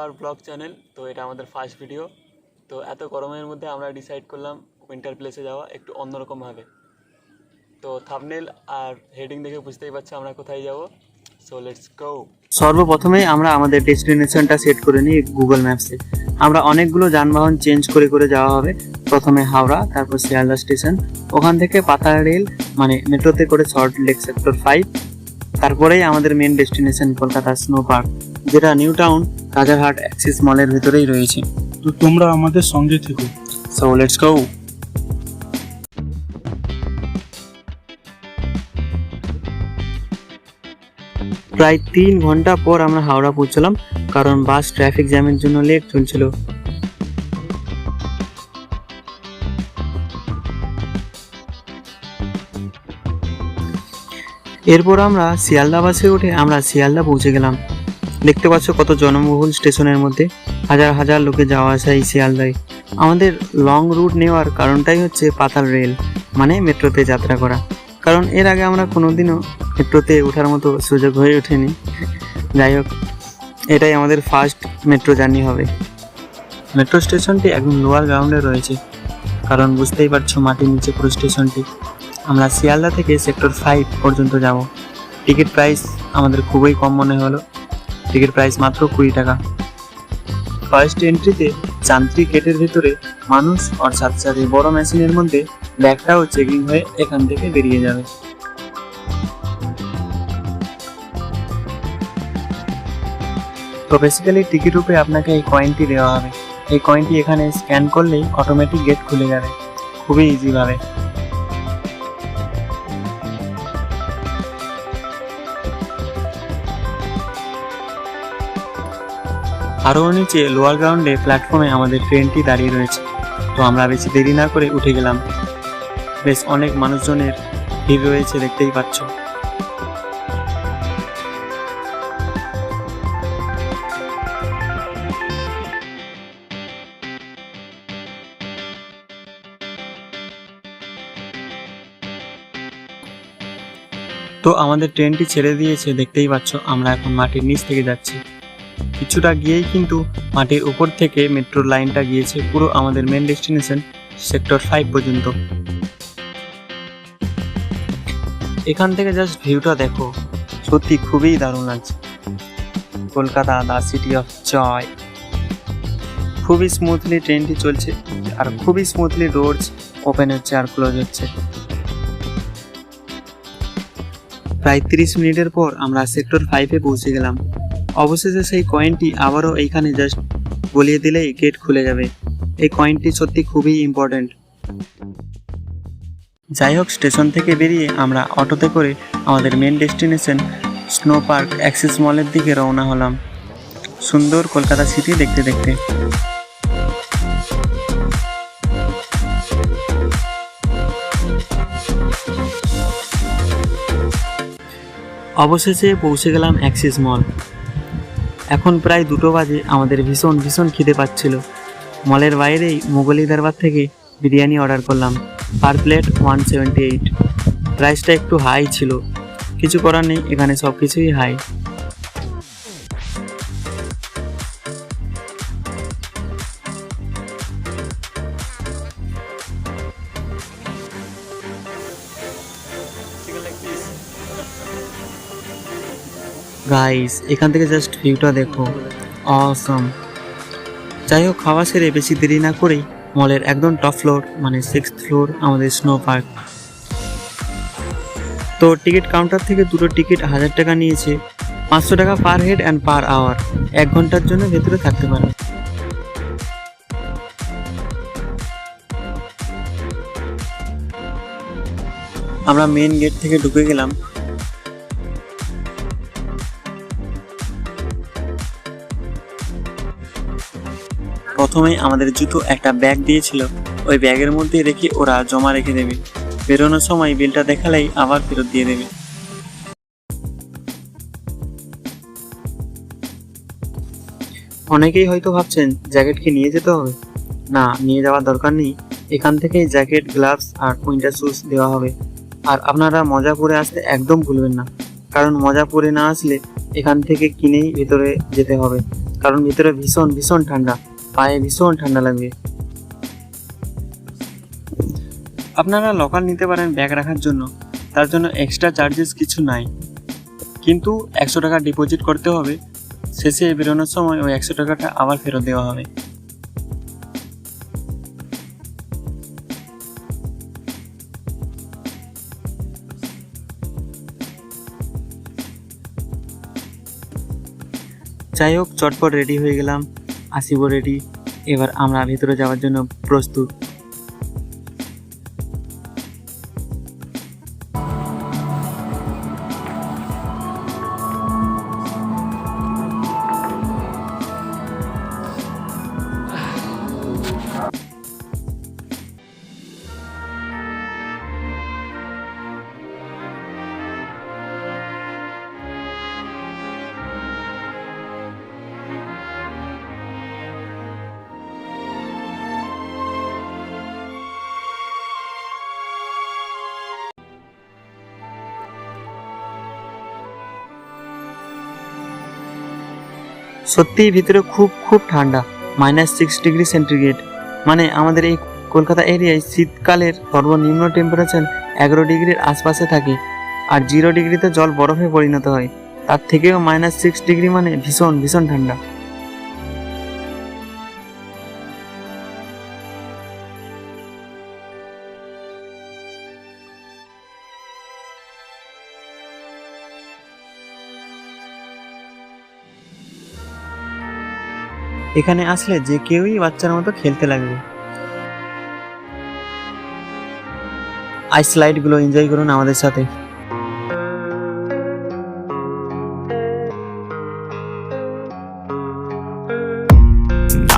Hour blog channel. তো এটা আমাদের ফার্স্ট ভিডিও। তো এত গরমের মধ্যে আমরা ডিসাইড করলাম উইন্টার প্লেসে যাওয়া একটু অন্যরকমভাবে। তো থাম্বনেল আর হেডিং দেখে বুঝতেই পারছি আমরা কোথায় যাব। সো লেটস গো। সর্বপ্রথমে আমরা আমাদের ডেস্টিনেশনটা সেট করে নিই গুগল ম্যাপসে। আমরা অনেকগুলো যানবাহন চেঞ্জ করে করে যাওয়া হবে। প্রথমে হাওড়া, তারপর শিয়ালদা স্টেশন, ওখান থেকে পাতাল রেল মানে মেট্রোতে করে সল্ট লেক সেক্টর 5, তারপরেই আমাদের main destination Kolkata snow park, যেটা নিউ টাউন রাজারহাট অ্যাক্সিস মলের ভিতরেই রয়েছে। তো তোমরা আমাদের সঙ্গে থেকো। So let's go. প্রায় 3 ঘন্টা পর আমরা হাওড়া পৌঁছলাম, কারণ বাস ট্রাফিক জ্যামের জন্য লেট চলছিল। এরপর আমরা শিয়ালদা বাসে উঠে আমরা শিয়ালদা পৌঁছে গেলাম। দেখতে পাচ্ছ কত জনবহুল স্টেশনের মধ্যে হাজার হাজার লোকে যাওয়া আসা এই শিয়ালদায়। আমাদের লং রুট নেওয়ার কারণটাই হচ্ছে পাতাল রেল মানে মেট্রোতে যাত্রা করা, কারণ এর আগে আমরা কোনোদিনও মেট্রোতে ওঠার মতো সুযোগ হয়ে ওঠেনি। যাই হোক, এটাই আমাদের ফার্স্ট মেট্রো জার্নি হবে। মেট্রো স্টেশনটি একদম লোয়ার গ্রাউন্ডে রয়েছে, কারণ বুঝতেই পারছো মাটির নিচে পুরো স্টেশনটি। আমরা শিয়ালদা থেকে সেক্টর 5 পর্যন্ত যাব। টিকিট প্রাইস আমাদের খুবই কম মনে হলো, টিকিট প্রাইস মাত্র 20 টাকা। ফার্স্ট এন্ট্রিতে যান্ত্রিক গেটের ভিতরে মানুষ আর সাথে সাথে বড় মেশিনের মধ্যে ব্যাগটাও চেকিং হয়ে এখান থেকে বেরিয়ে যাবে। তো বেসিক্যালি টিকিট রূপে আপনাকে এই কয়েনটি দেওয়া হবে। এই কয়েনটি এখানে স্ক্যান করলেই অটোমেটিক গেট খুলে যাবে খুবই ইজি ভাবে। আরও নিচে লোয়ার গ্রাউন্ডে প্ল্যাটফর্মে আমাদের ট্রেনটি দাঁড়িয়ে রয়েছে। তো আমরা বেশি দেরি না করে উঠে গেলাম। বেশ অনেক মানুষজনের ভিড় রয়েছে, দেখতেই পাচ্ছ। তো আমাদের ট্রেনটি ছেড়ে দিয়েছে, দেখতেই পাচ্ছ। আমরা এখন মাটির নিচ থেকে যাচ্ছি। কিছুটা গিয়েই কিন্তু মাটির উপর থেকে মেট্রো লাইনটা গিয়েছে পুরো আমাদের মেন ডেস্টিনেশন সেক্টর 5 পর্যন্ত। এখান থেকে জাস্ট ভিউটা দেখো, সত্যি খুবই দারুণ লাগছে। Kolkata, the city of joy. খুবই স্মুথলি ট্রেনটি চলছে, আর খুবই স্মুথলি রোডস ওপেন হচ্ছে আর ক্লোজ হচ্ছে। প্রায় 30 মিনিটের পর আমরা সেক্টর 5-এ পৌঁছে গেলাম। অবশেষে সেই কয়েনটি আবারও এইখানে জাস্ট বলিয়ে দিলেই গেট খুলে যাবে। এই কয়েনটি সত্যি খুবই ইম্পর্টেন্ট। যাই হোক, স্টেশন থেকে বেরিয়ে আমরা অটোতে করে আমাদের main destination snow park axis মলের দিকে রওনা হলাম, সুন্দর কলকাতা সিটি দেখতে দেখতে। অবশেষে পৌঁছে গেলাম অ্যাক্সিস মল। এখন প্রায় 2টো বাজে। আমাদের ভীষণ ভীষণ খিদে পাচ্ছিল। মলের বাইরেই মুঘলি দরবার থেকে বিরিয়ানি অর্ডার করলাম, পার প্লেট 178। প্রাইসটা একটু হাই ছিল, কিছু করার নেই, এখানে সব কিছুই হাই। গাইস, এখান থেকে জাস্ট ভিউটা দেখো, অসম। যাই হোক, খাওয়া সেরে বেশি দেরি না করেই মলের একদম টপ ফ্লোর মানে 6th ফ্লোর আমাদের স্নো পার্ক। তো টিকিট কাউন্টার থেকে 2টো টিকিট 1000 টাকা নিয়েছে, 500 টাকা per head and per hour. 1 ঘন্টার জন্য ভেতরে থাকতে পারে। আমরা মেন গেট থেকে ঢুকে গেলাম। প্রথমে আমাদের জুতো একটা ব্যাগ দিয়েছিল, ওই ব্যাগের মধ্যে রেখে ওরা জমা রেখে দেবে। বেরোনোর সময় বিলটা দেখালেই আবার ফেরত দিয়ে দেবে। অনেকেই হয়তো ভাবছেন জ্যাকেট কি নিয়ে যেতে হবে? না, নিয়ে যাওয়ার দরকার নেই। এখান থেকেই জ্যাকেট, গ্লাভস আর উইন্টার শুজ দেওয়া হবে। আর আপনারা মজা পরে আসতে একদম ভুলবেন না, কারণ মজা পরে না আসলে এখান থেকে কিনেই ভেতরে যেতে হবে, কারণ ভিতরে ভীষণ ভীষণ ঠান্ডা, পায়ে ভীষণ ঠান্ডা লাগবে। আপনারা লোকাল নিতে পারেন ব্যাগ রাখার জন্য, তার জন্য এক্সট্রা চার্জেস কিছু নাই, কিন্তু 100 টাকা ডিপোজিট করতে হবে। শেষে বেরোনোর সময় ওই 100 টাকাটা আবার ফেরত দেওয়া হবে। যাই হোক, চটপট রেডি হয়ে গেলাম, আসিব রেডি। এবার আমরা ভিতরে যাওয়ার জন্য প্রস্তুত। সত্যিই ভিতরে খুব খুব ঠান্ডা, -6 ডিগ্রি সেন্টিগ্রেড। মানে আমাদের এই কলকাতা এরিয়ায় শীতকালের সর্বনিম্ন টেম্পারেচার 11 ডিগ্রির আশপাশে থাকে, আর 0 ডিগ্রিতে জল বরফে পরিণত হয়। তার থেকেও -6 ডিগ্রি, মানে ভীষণ ভীষণ ঠান্ডা। এখানে আসলে যে কেউই বাচ্চার মতো খেলতে লাগবে। আইস স্লাইড গুলো এনজয় করুন আমাদের সাথে।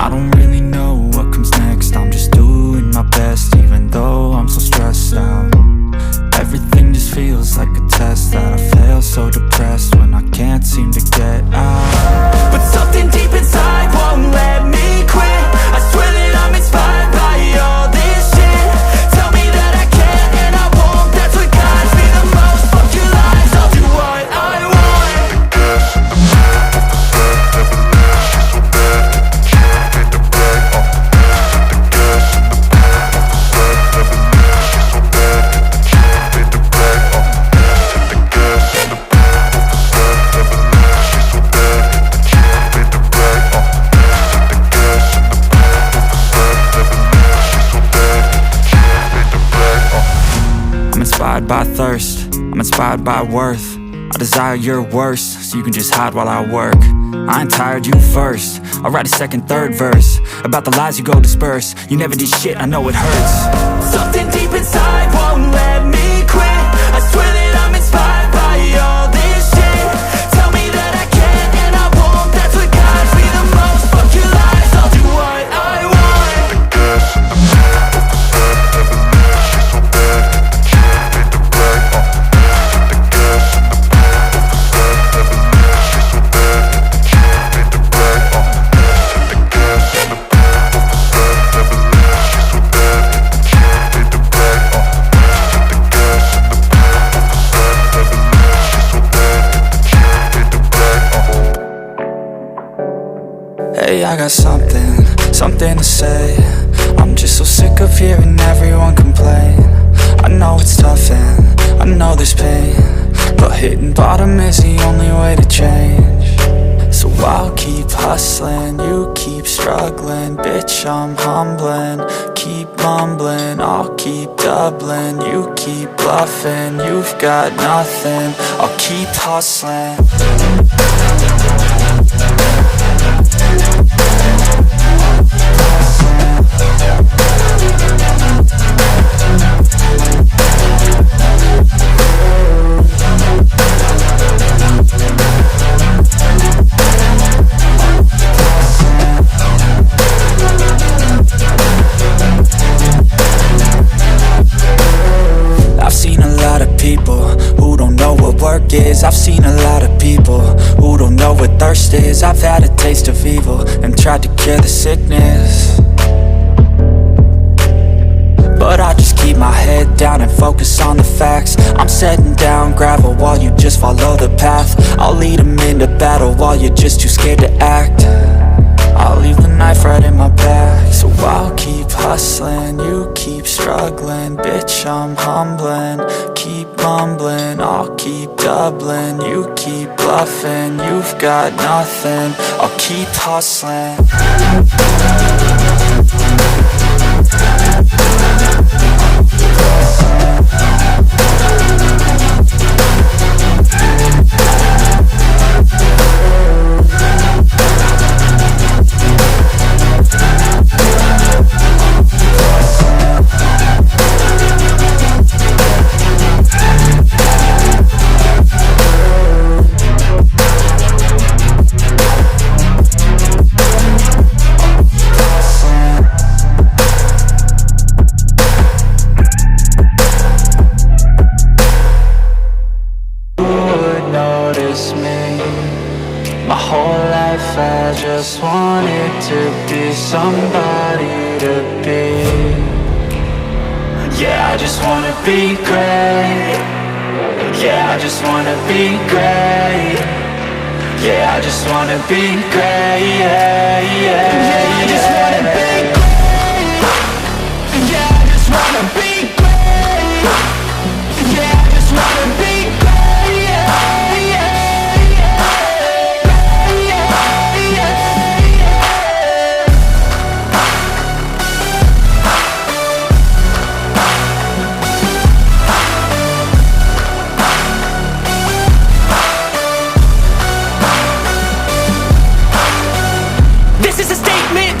I don't really know what comes next. I'm just doing my best, even though I'm so stressed out. Everything just feels like a test that I fail, so depressed when I can't seem to get out. But something deep inside won't let me quit. I swear that I'm inspired by all this shit. Tell me that I can and I won't. That's what guides me the most. Fuck your lies, I'll do what I want. I'm inspired by thirst, I'm inspired by worth. I desire your worst, so you can just hide while I work. I ain't tired, you first. I'll write a second, third verse about the lies you go disperse. You never did shit, I know it hurts. Something deep inside won't let me quit. I swear that I'm inspired by all this shit. Tell me that I can and I won't. That's what guides me the most. Fuck your lies, I'll do what I want. Hey, I got something to say. I'm just so sick of hearing everyone complain. I know it's tough and I know there's pain, but hitting bottom is the only way to change. So I'll keep hustling, you keep struggling. Bitch, I'm humbling, keep mumbling. I'll keep doubling, you keep bluffing. You've got nothing, I'll keep hustling. I've seen a lot of people who don't know what work is. I've seen a lot of people who don't know what thirst is. I've had a taste of evil and tried to cure the sickness, but I just keep my head down and focus on the facts. I'm setting down gravel while you just follow the path. I'll lead them into battle while you're just too scared to act. I'll leave the knife right in my back. So I'll keep hustling, you keep struggling. Bitch, I'm humbling, keep mumbling. I'll keep doubling, you keep bluffing. You've got nothing, I'll keep hustling. My whole life I just wanted to be somebody to be. Yeah, I just wanna be great. Yeah, I just wanna be great. Yeah, I just wanna be great. Yeah, yeah, yeah, I just wanna be great. Yeah, I just wanna be great. Yeah, I just wanna be great. Yeah, yeah.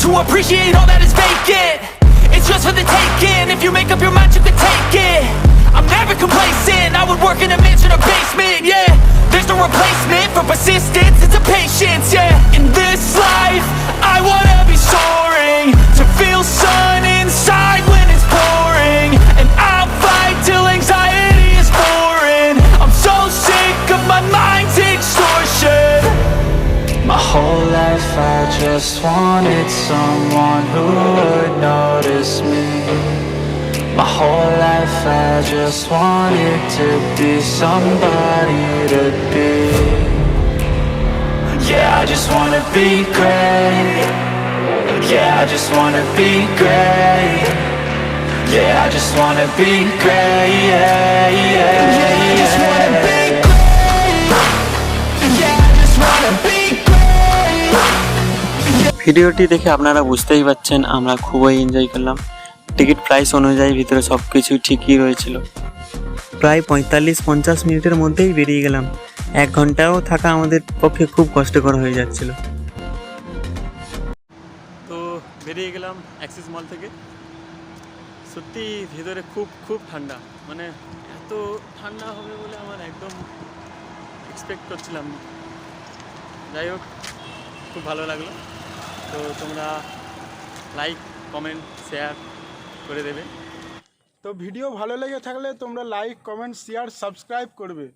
To appreciate all that is vacant, it's just for the taking. If you make up your mind, you can take it. I'm never complacent, I would work in a mansion or basement, yeah. There's no replacement for persistence, it's a patience, yeah. In this life, I wanna be soaring, to feel sun inside when it's pouring. And I'll fight till anxiety is boring. I'm so sick of my mind's extortion. My whole life I just wanted someone who would notice me. My whole life I just wanted to be somebody to be. Yeah, I just wanna be great. Yeah, I just wanna be great. Yeah, I just wanna be great. Yeah, yeah, yeah, I just wanna be great. Yeah, I just wanna be great. ভিডিওটি দেখে আপনারা বুঝতেই পারছেন আমরা খুবই enjoy করলাম। Ticket price অনুযায়ী ভিতরে সব কিছু ঠিকই রয়েছিল। প্রায় 45-50 মিনিটের মধ্যেই বেরিয়ে গেলাম। 1 ঘন্টাও থাকা আমাদের পক্ষে খুব কষ্টকর হয়ে যাচ্ছিল। তো বেরিয়ে গেলাম অ্যাক্সিস মল থেকে। সত্যি ভেতরে খুব ঠান্ডা, মানে এত ঠান্ডা হবে বলে আমার একদম এক্সপেক্ট করছিলাম না। যাই হোক, খুব ভালো লাগলো। তো তোমরা লাইক, কমেন্ট, শেয়ার করে দেবে। তো ভিডিও ভালো লেগে থাকলে তোমরা লাইক, কমেন্ট, শেয়ার, সাবস্ক্রাইব করবে।